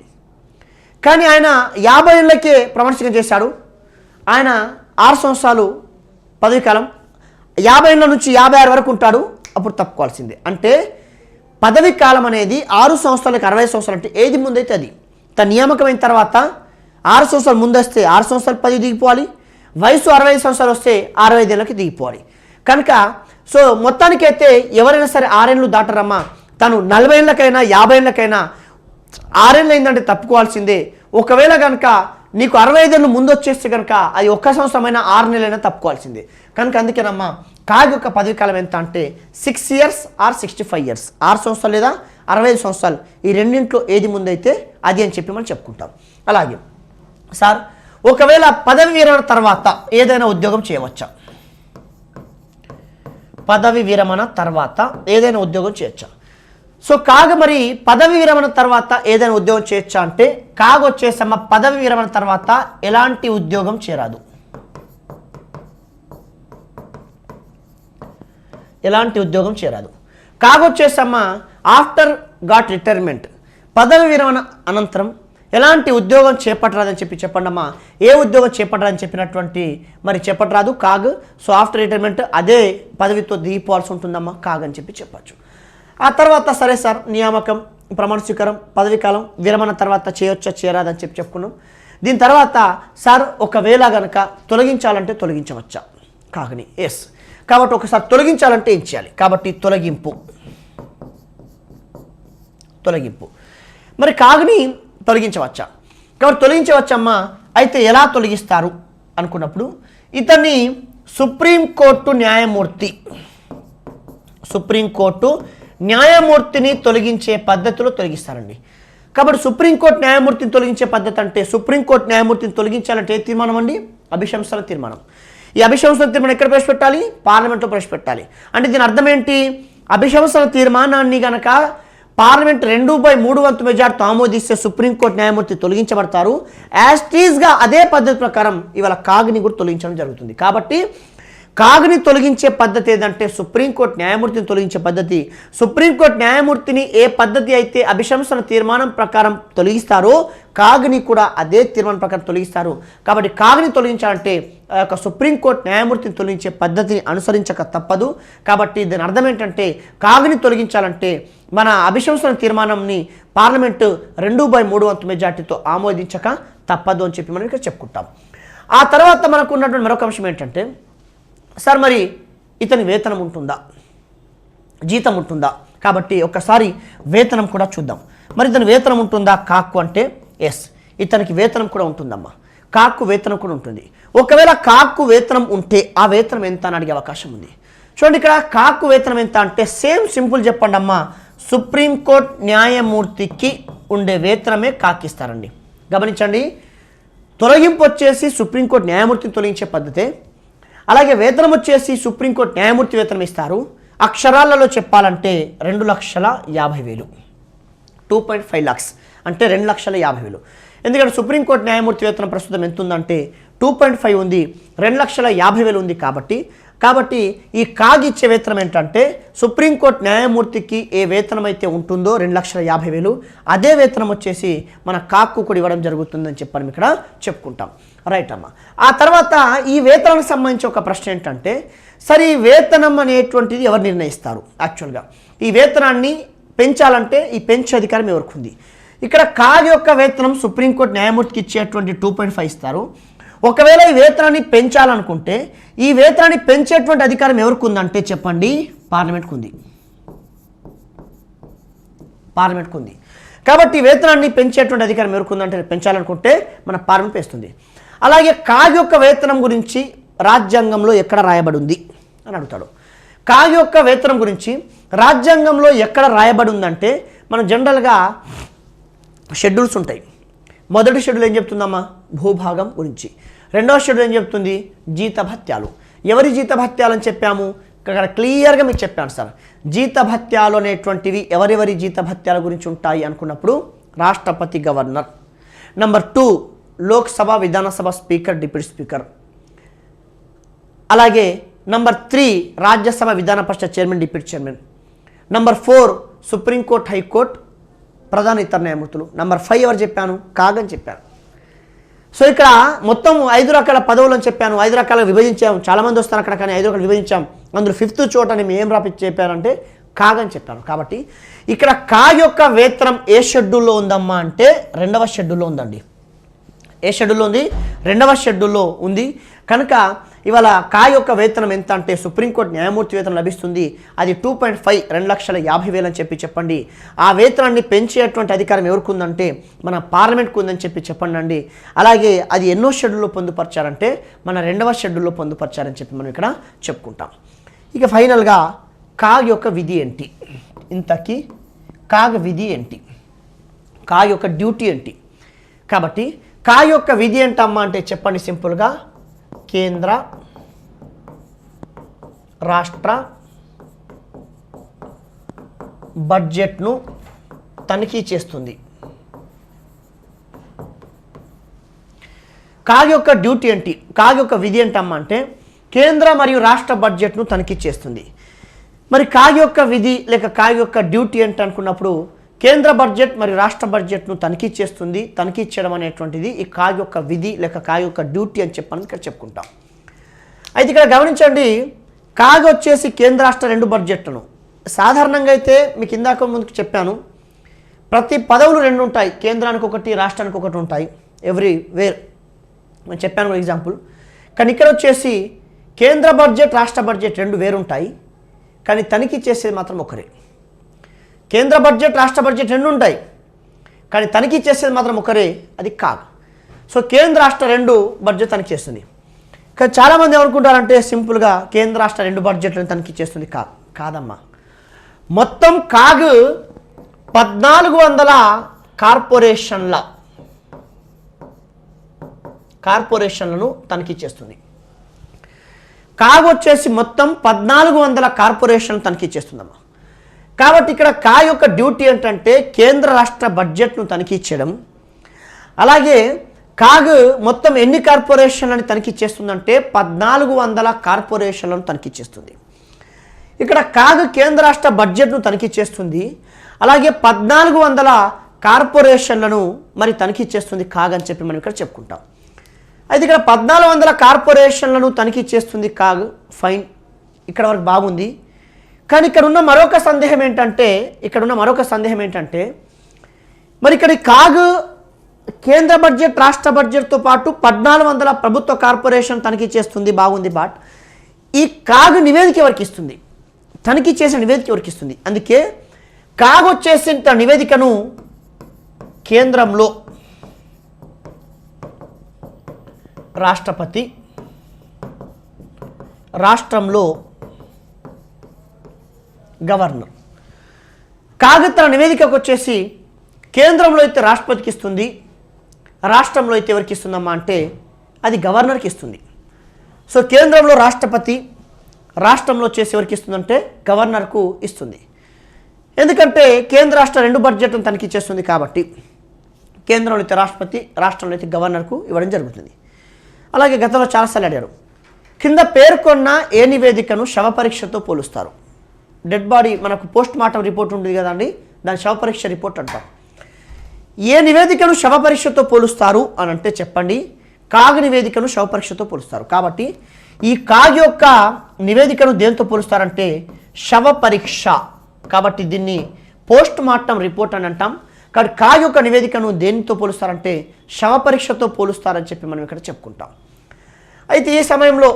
కానీ ఆయన 50 ఏళ్ళకే ప్రమాణ స్వీకారం చేశాడు, ఆయన 6 సంవత్సరాలు పదవీ కాలం, 50 ఏళ్ళ నుంచి 56 వరకు ఉంటాడు, అప్పుడు తప్పుకోవాల్సిందే. అంటే పదవీ కాలం అనేది 6 సంవత్సరాలకి 60 సంవత్సరాలు అంటే ఏది ముందైతే అది. తన నియామకమైన తర్వాత 6 సంవత్సరాలు ముందొస్తే 6 సంవత్సరాలు పదవి దిగిపోవాలి, వయసు 65 సంవత్సరాలు వస్తే 65 ఏళ్ళకి దిగిపోవాలి. కనుక సో మొత్తానికైతే ఎవరైనా సరే 6 ఏళ్ళు దాటరమ్మా, తను 40 ఏళ్ళకైనా 50 ఏళ్ళకైనా 6 ఏళ్ళు అయిందంటే తప్పుకోవాల్సిందే. ఒకవేళ కనుక నీకు 65 ఏళ్ళు ముందు వచ్చేస్తే కనుక అది 1 సంవత్సరమైనా 6 నెలలైనా తప్పుకోవాల్సిందే. కనుక అందుకేనమ్మా కాగ్ యొక్క పదవి కాలం ఎంత అంటే 6 years ఆర్ 65 years, 6 సంవత్సరాలు లేదా 65 సంవత్సరాలు, ఈ రెండింట్లో ఏది ముందైతే అది అని చెప్పి మనం చెప్పుకుంటాం. అలాగే సార్ ఒకవేళ పదవి విరమణ తర్వాత ఏదైనా ఉద్యోగం చేయవచ్చా? పదవి విరమణ తర్వాత ఏదైనా ఉద్యోగం చేయొచ్చా? సో కాగ్ మరి పదవి విరమణ తర్వాత ఏదైనా ఉద్యోగం చేయొచ్చా అంటే కాగ్ వచ్చేసమ్మ పదవి విరమణ తర్వాత ఎలాంటి ఉద్యోగం చేరాదు. కాగ్ వచ్చేసమ్మ ఆఫ్టర్ గాట్ రిటైర్మెంట్, పదవి విరమణ అనంతరం ఎలాంటి ఉద్యోగం చేపట్టరాదని చెప్పండి అమ్మా. ఏ ఉద్యోగం చేపట్టరాదని చెప్పరాదు కాగ్. సో ఆఫ్టర్ రిటైర్మెంట్ అదే పదవితో దిగిపోవాల్సి ఉంటుందమ్మా కాగ్ అని చెప్పచ్చు. ఆ తర్వాత సరే సార్ నియామకం, ప్రమాణ స్వీకారం, పదవీ కాలం, విరమణ తర్వాత చేయొచ్చా చేరాదని చెప్పుకున్నాం. దీని తర్వాత సార్ ఒకవేళ కనుక తొలగించాలంటే తొలగించవచ్చా కాగ్ని? ఎస్. కాబట్టి ఒకసారి తొలగించాలంటే ఏం చేయాలి? కాబట్టి తొలగింపు. మరి కాగ్ని తొలగించవచ్చా? కాబట్టి తొలగించవచ్చమ్మా. అయితే ఎలా తొలగిస్తారు అనుకున్నప్పుడు ఇతన్ని సుప్రీంకోర్టు న్యాయమూర్తిని తొలగించే పద్ధతిలో తొలగిస్తారండి. కాబట్టి సుప్రీంకోర్టు న్యాయమూర్తిని తొలగించే పద్ధతి అంటే సుప్రీంకోర్టు న్యాయమూర్తిని తొలగించాలంటే ఏ తీర్మానం అండి? అభిశంసన తీర్మానం. ఈ అభిశంసన తీర్మానం ఎక్కడ ప్రవేశపెట్టాలి? పార్లమెంట్లో ప్రవేశపెట్టాలి. అంటే దీని అర్థం ఏంటి? అభిశంసన తీర్మానాన్ని గనక పార్లమెంట్ 2/3 వంతు మెజార్టీతో ఆమోదిస్తే సుప్రీంకోర్టు న్యాయమూర్తి తొలగించబడతారు. యాస్టీస్గా అదే పద్ధతి ప్రకారం ఇవాళ కాగ్ని కూడా తొలగించడం జరుగుతుంది. కాబట్టి కాగ్ని తొలగించే పద్ధతి ఏదంటే సుప్రీంకోర్టు న్యాయమూర్తిని తొలగించే పద్ధతి. సుప్రీంకోర్టు న్యాయమూర్తిని ఏ పద్ధతి అయితే అభిశంసన తీర్మానం ప్రకారం తొలగిస్తారో కాగ్ని కూడా అదే తీర్మానం ప్రకారం తొలగిస్తారు. కాబట్టి కాగ్ని తొలగించాలంటే ఆ యొక్క సుప్రీంకోర్టు న్యాయమూర్తిని తొలగించే పద్ధతిని అనుసరించక తప్పదు. కాబట్టి దీని అర్థం ఏంటంటే కాగ్ని తొలగించాలంటే మన అభిశంసన తీర్మానంని పార్లమెంటు 2/3 వంతు మెజార్టీతో ఆమోదించక తప్పదు అని చెప్పి మనం ఇక్కడ చెప్పుకుంటాం. ఆ తర్వాత మనకు ఉన్నటువంటి మరొక అంశం ఏంటంటే, సార్ మరి ఇతని వేతనం ఉంటుందా, జీతం ఉంటుందా? కాబట్టి ఒక్కసారి వేతనం కూడా చూద్దాం. మరి ఇతని వేతనం ఉంటుందా కాక్కు అంటే ఎస్, ఇతనికి వేతనం కూడా ఉంటుందమ్మా. కాక్కు వేతనం కూడా ఉంటుంది. ఒకవేళ కాక్కు వేతనం ఉంటే ఆ వేతనం ఎంత అని అడిగే అవకాశం ఉంది. చూడండి, ఇక్కడ కాక్కు వేతనం ఎంత అంటే సేమ్ సింపుల్ చెప్పండి అమ్మా, సుప్రీంకోర్టు న్యాయమూర్తికి ఉండే వేతనమే కాక్కిస్తారండి. గమనించండి, తొలగింపు వచ్చేసి సుప్రీంకోర్టు న్యాయమూర్తిని తొలగించే పద్ధతే. అలాగే వేతనం వచ్చేసి సుప్రీంకోర్టు న్యాయమూర్తి వేతనం ఇస్తారు. అక్షరాలలో చెప్పాలంటే 2,50,000, 2.5 lakhs అంటే 2,50,000. ఎందుకంటే సుప్రీంకోర్టు న్యాయమూర్తి వేతనం ప్రస్తుతం ఎంత ఉందంటే 2.5 ఉంది, 2,50,000 ఉంది. కాబట్టి ఈ కాగ్ ఇచ్చే వేతనం ఏంటంటే సుప్రీంకోర్టు న్యాయమూర్తికి ఏ వేతనం అయితే ఉంటుందో 2,50,000 అదే వేతనం వచ్చేసి మన కాక్కు కూడా ఇవ్వడం జరుగుతుందని చెప్పని ఇక్కడ చెప్పుకుంటాం. రైట్ అమ్మా. ఆ తర్వాత ఈ వేతనానికి సంబంధించి ఒక ప్రశ్న ఏంటంటే, సరే ఈ వేతనం అనేటువంటిది ఎవరు నిర్ణయిస్తారు? యాక్చువల్గా ఈ వేతనాన్ని పెంచాలంటే ఈ పెంచే అధికారం ఎవరికి ఉంది? ఇక్కడ కాగ్ యొక్క వేతనం సుప్రీంకోర్టు న్యాయమూర్తికి ఇచ్చేటువంటి 2.5 ఇస్తారు. ఒకవేళ ఈ వేతనాన్ని పెంచాలనుకుంటే ఈ వేతనాన్ని పెంచేటువంటి అధికారం ఎవరికి ఉందంటే చెప్పండి, పార్లమెంట్కి ఉంది. పార్లమెంట్కి ఉంది. కాబట్టి వేతనాన్ని పెంచేటువంటి అధికారం ఎవరికి ఉందంటే పెంచాలనుకుంటే మన పార్లమెంట్ పెంచుతుంది. అలాగే కాగ్ యొక్క వేతనం గురించి రాజ్యాంగంలో ఎక్కడ రాయబడి ఉంది అని అడుగుతాడు. కాగ్ యొక్క వేతనం గురించి రాజ్యాంగంలో ఎక్కడ రాయబడి ఉందంటే మనం జనరల్గా షెడ్యూల్స్ ఉంటాయి. మొదటి షెడ్యూల్ ఏం చెప్తుందమ్మా? భూభాగం గురించి. రెండవ షెడ్యూల్ ఏం చెప్తుంది? జీతభత్యాలు. ఎవరి జీతభత్యాలు అని చెప్పాము? ఇక్కడ క్లియర్గా మీకు చెప్పాను సార్. జీతభత్యాలు అనేటువంటివి ఎవరెవరి జీతభత్యాల గురించి ఉంటాయి అనుకున్నప్పుడు రాష్ట్రపతి, governor. Number 2 Lok Sabha, Vidhan Sabha speaker, deputy speaker. అలాగే number 3 Rajya Sabha, Vidhan Parishad chairman, deputy chairman. Number 4 supreme court, high court, ప్రధాన ఇతర న్యాయమూర్తులు. నంబర్ 5 ఎవరు చెప్పాను? కాగ్ అని చెప్పాను. సో ఇక్కడ మొత్తం 5 రకాల పదవులు అని చెప్పాను, 5 రకాలుగా విభజించాం. చాలామంది వస్తారు అక్కడ, కానీ 5 రకాలు విభజించాం. అందులో 5th చోట నేను ఏం చెప్పానంటే కాగ్ అని చెప్పాను. కాబట్టి ఇక్కడ కాగ్ యొక్క వేతనం ఏ షెడ్యూల్లో ఉందమ్మా అంటే 2వ షెడ్యూల్లో ఉందండి. ఏ షెడ్యూల్లో ఉంది? 2వ షెడ్యూల్లో ఉంది. కనుక ఇవాళ కాగ్ యొక్క వేతనం ఎంత అంటే సుప్రీంకోర్టు న్యాయమూర్తి వేతనం లభిస్తుంది. అది 2.5, 2,50,000 అని చెప్పండి. ఆ వేతనాన్ని పెంచేటువంటి అధికారం ఎవరికి ఉందంటే మన పార్లమెంట్కి ఉందని చెప్పండి అండి. అలాగే అది ఎన్నో షెడ్యూల్లో పొందుపరిచారంటే మన 2వ షెడ్యూల్లో పొందుపరిచారని చెప్పి మనం ఇక్కడ చెప్పుకుంటాం. ఇక ఫైనల్గా కాగ్ యొక్క విధి ఏంటి? ఇంతకీ కాగ్ విధి ఏంటి? కాగ్ యొక్క డ్యూటీ ఏంటి? కాబట్టి కాగ్ యొక్క విధి ఏంటమ్మా అంటే చెప్పండి సింపుల్గా, కేంద్ర రాష్ట్ర బడ్జెట్ను తనిఖీ చేస్తుంది. కాగ్ యొక్క డ్యూటీ ఏంటి? కాగ్ యొక్క విధి ఏంటమ్మా అంటే కేంద్ర మరియు రాష్ట్ర బడ్జెట్ను తనిఖీ చేస్తుంది. మరి కాగ్ యొక్క విధి లేక కాగ్ యొక్క డ్యూటీ ఏంటి అనుకున్నప్పుడు కేంద్ర బడ్జెట్ మరియు రాష్ట్ర బడ్జెట్ను తనిఖీ చేస్తుంది. తనిఖీ చేయడం అనేటువంటిది ఈ కాగ్ యొక్క విధి లేక కాగ్ యొక్క డ్యూటీ అని చెప్పని ఇక్కడ చెప్పుకుంటాం. అయితే ఇక్కడ గమనించండి, కాగ్ వచ్చేసి కేంద్ర రాష్ట్ర 2 బడ్జెట్లను సాధారణంగా అయితే మీకు ఇందాక ముందుకు చెప్పాను, ప్రతి పదవులు 2 ఉంటాయి. కేంద్రానికి ఒకటి, రాష్ట్రానికి ఒకటి ఉంటాయి. ఎవ్రీ వేర్ నేను చెప్పాను ఎగ్జాంపుల్. కానీ ఇక్కడ వచ్చేసి కేంద్ర బడ్జెట్, రాష్ట్ర బడ్జెట్ 2 వేరు ఉంటాయి. కానీ తనిఖీ చేసేది మాత్రం ఒకరే. కేంద్ర బడ్జెట్, రాష్ట్ర బడ్జెట్ 2 ఉంటాయి, కానీ తనిఖీ చేసేది మాత్రం ఒకరే, అది కాగ్. సో కేంద్ర రాష్ట్ర 2 బడ్జెట్ తనిఖీ చేస్తుంది. కానీ చాలామంది ఏమనుకుంటారంటే సింపుల్గా కేంద్ర రాష్ట్ర 2 బడ్జెట్లను తనిఖీ చేస్తుంది కాగ్. కాదమ్మా, మొత్తం కాగ్ కార్పొరేషన్లను తనిఖీ చేస్తుంది. కాగ్ వచ్చేసి మొత్తం 1400 కార్పొరేషన్లు తనిఖీ చేస్తుందమ్మా. కాబట్టి ఇక్కడ కా యొక్క డ్యూటీ ఏంటంటే కేంద్ర రాష్ట్ర బడ్జెట్ను తనిఖీ చేయడం. అలాగే కాగ్ మొత్తం ఎన్ని కార్పొరేషన్లను తనిఖీ చేస్తుందంటే 1400 కార్పొరేషన్లను తనిఖీ చేస్తుంది. ఇక్కడ కాగ్ కేంద్ర రాష్ట్ర బడ్జెట్ను తనిఖీ చేస్తుంది. అలాగే 1400 కార్పొరేషన్లను మరి తనిఖీ చేస్తుంది కాగ్ అని చెప్పి మనం ఇక్కడ చెప్పుకుంటాం. అయితే ఇక్కడ 1400 కార్పొరేషన్లను తనిఖీ చేస్తుంది కాగ్. ఫైన్, ఇక్కడ వరకు బాగుంది. కానీ ఇక్కడ ఉన్న మరొక సందేహం ఏంటంటే మరి ఇక్కడ కాగ్ కేంద్ర బడ్జెట్ రాష్ట్ర బడ్జెట్తో పాటు 1400 ప్రభుత్వ కార్పొరేషన్ తనిఖీ చేస్తుంది, బాగుంది. బట్ ఈ కాగ్ నివేదిక ఎవరికి ఇస్తుంది? తనిఖీ చేసిన నివేదిక ఎవరికి ఇస్తుంది? అందుకే కాగ్ వచ్చేసిన నివేదికను కేంద్రంలో రాష్ట్రపతి, రాష్ట్రంలో గవర్నర్. కాగ్ తన నివేదికకు వచ్చేసి కేంద్రంలో అయితే రాష్ట్రపతికి ఇస్తుంది, రాష్ట్రంలో అయితే ఎవరికి ఇస్తుందమ్మా అంటే అది గవర్నర్కి ఇస్తుంది. సో కేంద్రంలో రాష్ట్రపతి, రాష్ట్రంలో వచ్చేసి ఎవరికి ఇస్తుందంటే గవర్నర్కు ఇస్తుంది. ఎందుకంటే కేంద్ర రాష్ట్ర 2 బడ్జెట్లను తనిఖీ చేస్తుంది కాబట్టి కేంద్రంలో అయితే రాష్ట్రపతి, రాష్ట్రంలో అయితే గవర్నర్కు ఇవ్వడం జరుగుతుంది. అలాగే గతంలో చాలాసార్లు అడిగారు, కింద పేర్కొన్న ఏ నివేదికను శవ పరీక్షతో పోలుస్తారు? డెడ్ బాడీ మనకు పోస్ట్ మార్టం రిపోర్ట్ ఉంటుంది కదండి, దాని శవ పరీక్ష రిపోర్ట్ అంటాం. ఏ నివేదికను శవ పరీక్షతో పోలుస్తారు అని అంటే చెప్పండి. కాగ్ నివేదికను శవ పరీక్షతో పోలుస్తారు. కాబట్టి ఈ కాగ్ యొక్క నివేదికను దేంతో పోలుస్తారంటే శవ పరీక్ష. కాబట్టి దీన్ని పోస్ట్ మార్టం రిపోర్ట్ అని అంటాం. కాబట్టి కాగ్ యొక్క నివేదికను దేనితో పోలుస్తారంటే శవ పరీక్షతో పోలుస్తారని చెప్పి మనం ఇక్కడ చెప్పుకుంటాం. అయితే ఈ సమయంలో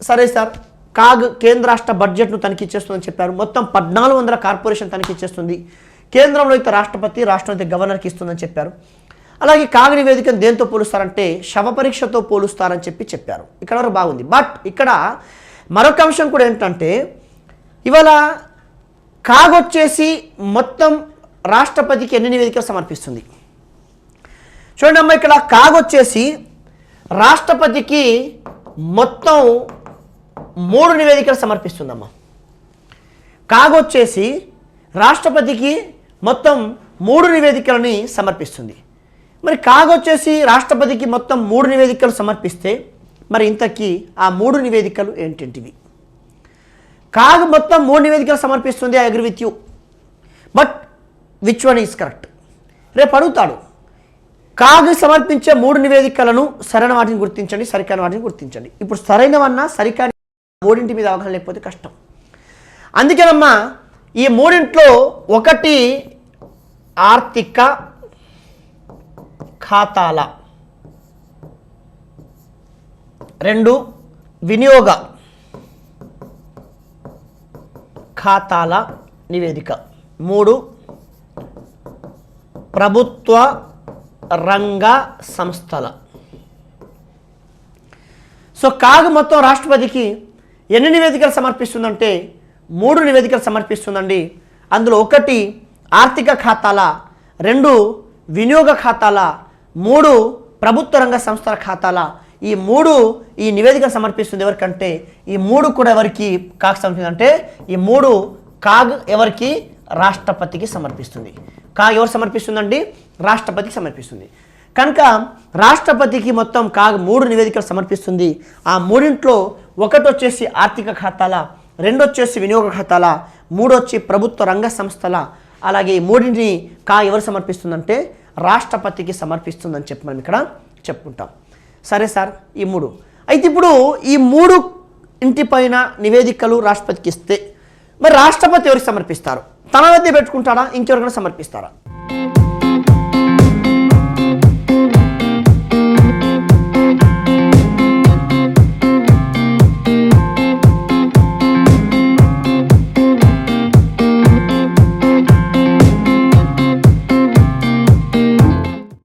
సరే సార్, కాగ్ కేంద్ర రాష్ట్ర బడ్జెట్ను తనిఖీ చేస్తుందని చెప్పారు. మొత్తం 1400 కార్పొరేషన్ తనిఖీ చేస్తుంది. కేంద్రంలో అయితే రాష్ట్రపతి, రాష్ట్రం అయితే గవర్నర్కి ఇస్తుందని చెప్పారు. అలాగే కాగ్ నివేదికను దేంతో పోలుస్తారంటే శవ పరీక్షతో పోలుస్తారని చెప్పారు. ఇక్కడ వరకు బాగుంది. బట్ ఇక్కడ మరొక అంశం కూడా ఏంటంటే ఇవాళ కాగ్ వచ్చేసి మొత్తం రాష్ట్రపతికి ఎన్ని నివేదికలు సమర్పిస్తుంది? చూడండి అమ్మ, ఇక్కడ కాగ్ వచ్చేసి రాష్ట్రపతికి మొత్తం 3 నివేదికలు సమర్పిస్తుందమ్మా. కాగ్ వచ్చేసి రాష్ట్రపతికి మొత్తం 3 నివేదికలని సమర్పిస్తుంది. మరి కాగ్ వచ్చేసి రాష్ట్రపతికి మొత్తం 3 నివేదికలు సమర్పిస్తే మరి ఇంతకీ ఆ 3 నివేదికలు ఏంటివి? కాగ్ మొత్తం 3 నివేదికలు సమర్పిస్తుంది, I agree with you. But which one is correct? రేపు అడుగుతాడు, కాగ్ సమర్పించే 3 నివేదికలను సరైన వాటిని గుర్తించండి, సరికాని వాటిని గుర్తించండి. ఇప్పుడు సరైనవన్నా సరికాని 3 మీద అవగాహన లేకపోతే కష్టం. అందుకేనమ్మా ఈ 3 ఒకటి ఆర్థిక ఖాతాల, 2 వినియోగ ఖాతాల నివేదిక, 3 ప్రభుత్వ రంగ సంస్థల. సో కాగ్ మొత్తం రాష్ట్రపతికి ఎన్ని నివేదికలు సమర్పిస్తుందంటే 3 నివేదికలు సమర్పిస్తుందండి. అందులో 1 ఆర్థిక ఖాతాల, 2 వినియోగ ఖాతాల, 3 ప్రభుత్వ రంగ సంస్థల ఖాతాల. ఈ 3 ఈ నివేదిక సమర్పిస్తుంది ఎవరికంటే ఈ 3 కూడా ఎవరికి కాగ్ సమర్పిస్తుంది అంటే ఈ 3 కాగ్ ఎవరికి రాష్ట్రపతికి సమర్పిస్తుంది. కాగ్ ఎవరు సమర్పిస్తుందండి? రాష్ట్రపతికి సమర్పిస్తుంది. కనుక రాష్ట్రపతికి మొత్తం కాగ్ 3 నివేదికలు సమర్పిస్తుంది. ఆ 3 ఒకటి వచ్చేసి ఆర్థిక ఖాతాల, 2 వచ్చేసి వినియోగ ఖాతాల, 3 వచ్చి ప్రభుత్వ రంగ సంస్థల. అలాగే ఈ 3 కాగ్ ఎవరు సమర్పిస్తుందంటే రాష్ట్రపతికి సమర్పిస్తుందని చెప్పి మనం ఇక్కడ చెప్పుకుంటాం. సరే సార్, ఈ 3 అయితే ఇప్పుడు ఈ 3 ఇంటిపైన నివేదికలు రాష్ట్రపతికి ఇస్తే మరి రాష్ట్రపతి ఎవరికి సమర్పిస్తారు? తన వద్ద పెట్టుకుంటాడా, ఇంకెవరికైనా సమర్పిస్తారా?